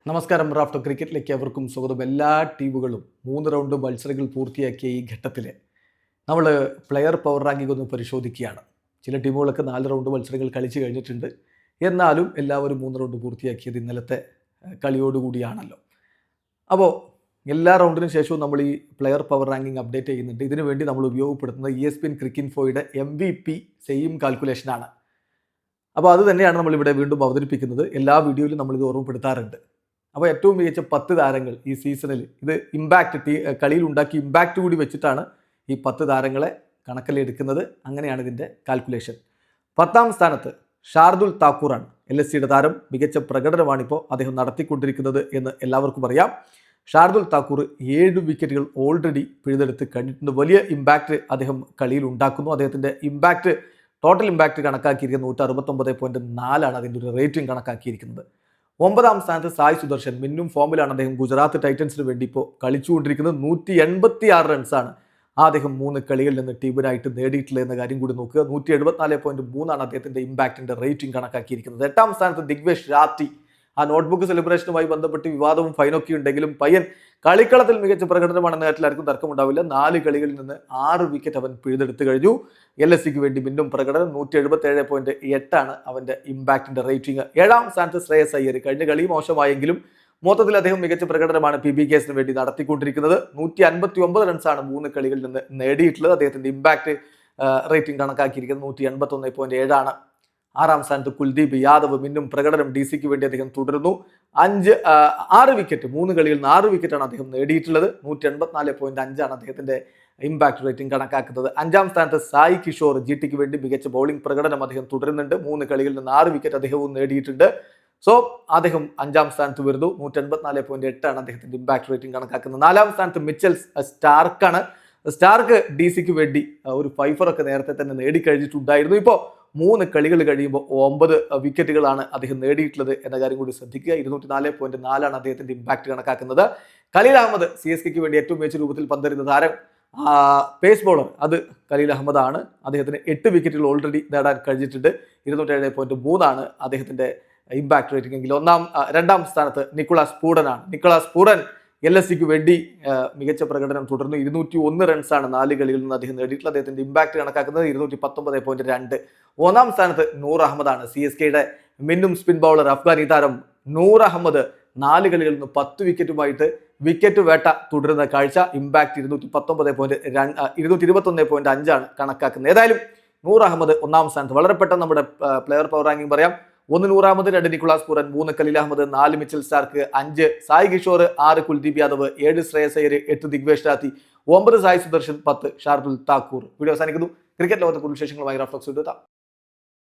നമസ്കാരം. റാഫ്റ്റോ ക്രിക്കറ്റിലേക്ക് അവർക്കും സ്വാഗതം. എല്ലാ ടീമുകളും 3 റൗണ്ട് മത്സരങ്ങൾ പൂർത്തിയാക്കിയ ഈ ഘട്ടത്തിൽ നമ്മൾ പ്ലെയർ പവർ റാങ്കിംഗ് ഒന്ന് പരിശോധിക്കുകയാണ്. ചില ടീമുകളൊക്കെ 4 റൗണ്ട് മത്സരങ്ങൾ കളിച്ചു കഴിഞ്ഞിട്ടുണ്ട്. എന്നാലും എല്ലാവരും 3 റൗണ്ട് പൂർത്തിയാക്കിയത് ഇന്നലത്തെ കളിയോടുകൂടിയാണല്ലോ. അപ്പോൾ എല്ലാ റൗണ്ടിനും ശേഷവും നമ്മൾ ഈ പ്ലെയർ പവർ റാങ്കിംഗ് അപ്ഡേറ്റ് ചെയ്യുന്നുണ്ട്. ഇതിനു വേണ്ടി നമ്മൾ ഉപയോഗപ്പെടുത്തുന്നത് ESPN ക്രിക്കിൻഫോയുടെ MVP സെയിം കാൽക്കുലേഷനാണ്. അപ്പോൾ അത് തന്നെയാണ് നമ്മളിവിടെ വീണ്ടും അവതരിപ്പിക്കുന്നത്. എല്ലാ വീഡിയോയിലും നമ്മളിത് ഓർമ്മപ്പെടുത്താറുണ്ട്. അപ്പോൾ ഏറ്റവും മികച്ച 10 താരങ്ങൾ ഈ സീസണിൽ ഇത് ഇമ്പാക്റ്റ് കളിയിൽ ഉണ്ടാക്കിയ ഇമ്പാക്റ്റ് കൂടി വെച്ചിട്ടാണ് ഈ 10 താരങ്ങളെ കണക്കിലെടുക്കുന്നത്. അങ്ങനെയാണ് ഇതിൻ്റെ കാൽക്കുലേഷൻ. 10ാം സ്ഥാനത്ത് ഷാർദുൽ താക്കൂറാണ്. LSCയുടെ താരം. മികച്ച പ്രകടനമാണിപ്പോൾ അദ്ദേഹം നടത്തിക്കൊണ്ടിരിക്കുന്നത് എന്ന് എല്ലാവർക്കും അറിയാം. ഷാർദുൽ താക്കൂർ 7 വിക്കറ്റുകൾ ഓൾറെഡി പിഴുതെടുത്ത് കഴിഞ്ഞിട്ടുണ്ട്. വലിയ ഇമ്പാക്റ്റ് അദ്ദേഹം കളിയിൽ ഉണ്ടാക്കുന്നു. അദ്ദേഹത്തിൻ്റെ ഇമ്പാക്റ്റ് ടോട്ടൽ ഇമ്പാക്റ്റ് കണക്കാക്കിയിരിക്കുന്നത് 169.4 അതിൻ്റെ ഒരു റേറ്റിംഗ് കണക്കാക്കിയിരിക്കുന്നത്. 9ാം സ്ഥാനത്ത് സായ് സുദർശൻ. മിന്നും ഫോമിലാണ് അദ്ദേഹം. ഗുജറാത്ത് ടൈറ്റൻസിന് വേണ്ടി ഇപ്പോൾ കളിച്ചുകൊണ്ടിരിക്കുന്നത്. 186 റൺസാണ് അദ്ദേഹം 3 കളികളിൽ നിന്ന് ടീമിനായിട്ട് നേടിയിട്ടുള്ളത് എന്ന കാര്യം കൂടി നോക്കുക. 174.3 അദ്ദേഹത്തിൻ്റെ ഇമ്പാക്റ്റിൻ്റെ റേറ്റിംഗ് കണക്കാക്കിയിരിക്കുന്നത്. 8ാം സ്ഥാനത്ത് ദിഗ്വേഷ് രാത്തി. ആ നോട്ട്ബുക്ക് സെലിബ്രേഷനുമായി ബന്ധപ്പെട്ട് വിവാദവും ഫൈനൊക്കെ ഉണ്ടെങ്കിലും പയ്യൻ കളിക്കളത്തിൽ മികച്ച പ്രകടനമാണെന്ന കാര്യത്തിൽ ആർക്കും തർക്കമുണ്ടാവില്ല. 4 കളികളിൽ നിന്ന് 6 വിക്കറ്റ് അവൻ പിഴുതെടുത്ത് കഴിഞ്ഞു. LSCക്ക് വേണ്ടി മിന്നും പ്രകടനം. 177.8 അവൻ്റെ ഇമ്പാക്റ്റിൻ്റെ റേറ്റിംഗ്. 7ാം സ്ഥാനത്ത് ശ്രേയസ് അയ്യർ. കഴിഞ്ഞ കളി മോശമായെങ്കിലും മൊത്തത്തിൽ അദ്ദേഹം മികച്ച പ്രകടനമാണ് PBKസിന് വേണ്ടി നടത്തിക്കൊണ്ടിരിക്കുന്നത്. 159 റൺസാണ് 3 കളികളിൽ നിന്ന് നേടിയിട്ടുള്ളത്. അദ്ദേഹത്തിൻ്റെ ഇമ്പാക്റ്റ് റേറ്റിംഗ് കണക്കാക്കിയിരിക്കുന്നത് 181.7. 6ാം സ്ഥാനത്ത് കുൽദീപ് യാദവ്. മിന്നും പ്രകടനം. DCക്ക് വേണ്ടി അദ്ദേഹം തുടരുന്നു. 6 വിക്കറ്റ് 3 കളിയിൽ നിന്ന് 6 വിക്കറ്റാണ് അദ്ദേഹം നേടിയിട്ടുള്ളത്. 184.5 അദ്ദേഹത്തിൻ്റെ ഇമ്പാക്ട് റേറ്റിംഗ് കണക്കാക്കുന്നത്. 5ാം സ്ഥാനത്ത് സായി കിഷോർ. GTക്ക് വേണ്ടി മികച്ച ബൗളിംഗ് പ്രകടനം അദ്ദേഹം തുടരുന്നുണ്ട്. 3 കളികളിൽ നിന്ന് 6 വിക്കറ്റ് അദ്ദേഹവും നേടിയിട്ടുണ്ട്. സോ അദ്ദേഹം 5ാം സ്ഥാനത്ത് വരുന്നു. 184.8 അദ്ദേഹത്തിൻ്റെ ഇമ്പാക്ട് റേറ്റിംഗ് കണക്കാക്കുന്നത്. 4ാം സ്ഥാനത്ത് മിച്ചൽ സ്റ്റാർക്കാണ്. സ്റ്റാർക്ക് DCക്ക് വേടി ഒരു 5 ഒക്കെ നേരത്തെ തന്നെ നേടിക്കഴിഞ്ഞിട്ടുണ്ടായിരുന്നു. ഇപ്പോൾ 3 കളികൾ കഴിയുമ്പോൾ 9 വിക്കറ്റുകളാണ് അദ്ദേഹം നേടിയിട്ടുള്ളത് എന്ന കാര്യം കൂടി ശ്രദ്ധിക്കുക. 204.4 അദ്ദേഹത്തിൻ്റെ ഇമ്പാക്റ്റ് കണക്കാക്കുന്നത്. ഖലീൽ അഹമ്മദ്. CSKക്ക് വേണ്ടി ഏറ്റവും മികച്ച രൂപത്തിൽ പന്തെറിയുന്ന താരം. പേസ് ബോളർ അത് ഖലീൽ അഹമ്മദാണ്. അദ്ദേഹത്തിന് 8 വിക്കറ്റുകൾ ഓൾറെഡി നേടാൻ കഴിഞ്ഞിട്ടുണ്ട്. 207.3 അദ്ദേഹത്തിൻ്റെ ഇമ്പാക്ട് റേറ്റിംഗ് എങ്കിൽ 2ാം സ്ഥാനത്ത് നിക്കോളാസ് പൂഡനാണ്. നിക്കോളാസ് പൂഡൻ LSCക്ക് വേണ്ടി മികച്ച പ്രകടനം തുടർന്നു. 201 റൺസാണ് 4 കളികളിൽ നിന്ന് അദ്ദേഹം നേടിയിട്ടുള്ളത്. അദ്ദേഹത്തിൻ്റെ ഇമ്പാക്റ്റ് കണക്കാക്കുന്നത് 219.2. 1ാം സ്ഥാനത്ത് നൂർ അഹമ്മദാണ്. CSKയുടെ മിന്നും സ്പിൻ ബൗളർ. അഫ്ഗാനി താരം നൂർ അഹമ്മദ് 4 കളികളിൽ നിന്ന് 10 വിക്കറ്റുമായിട്ട് വിക്കറ്റ് വേട്ട തുടരുന്ന കാഴ്ച. ഇമ്പാക്റ്റ് 221.5 കണക്കാക്കുന്നത്. ഏതായാലും നൂർ അഹമ്മദ് 1ാം സ്ഥാനത്ത്. വളരെ പെട്ടെന്ന് നമ്മുടെ പ്ലെയർ പവർ റാങ്കിംഗ് പറയാം. 1 Noor Ahmad, 2 Nicholas Pooran, 3 Khaleel Ahmed, 4 Mitchell Starc, 5 Sai Kishore, 6 Kuldeep Yadav, 7 Shreyas Iyer, 8 Digvesh Rathi, 9 Sai Sudharsan, 10 Shardul Thakur. Video അവസാനിക്കുന്നു. ക്രിക്കറ്റ് ലോകത്തെ കൂടുതൽ വിശേഷങ്ങളുമായി റാഫ്റ്റോ.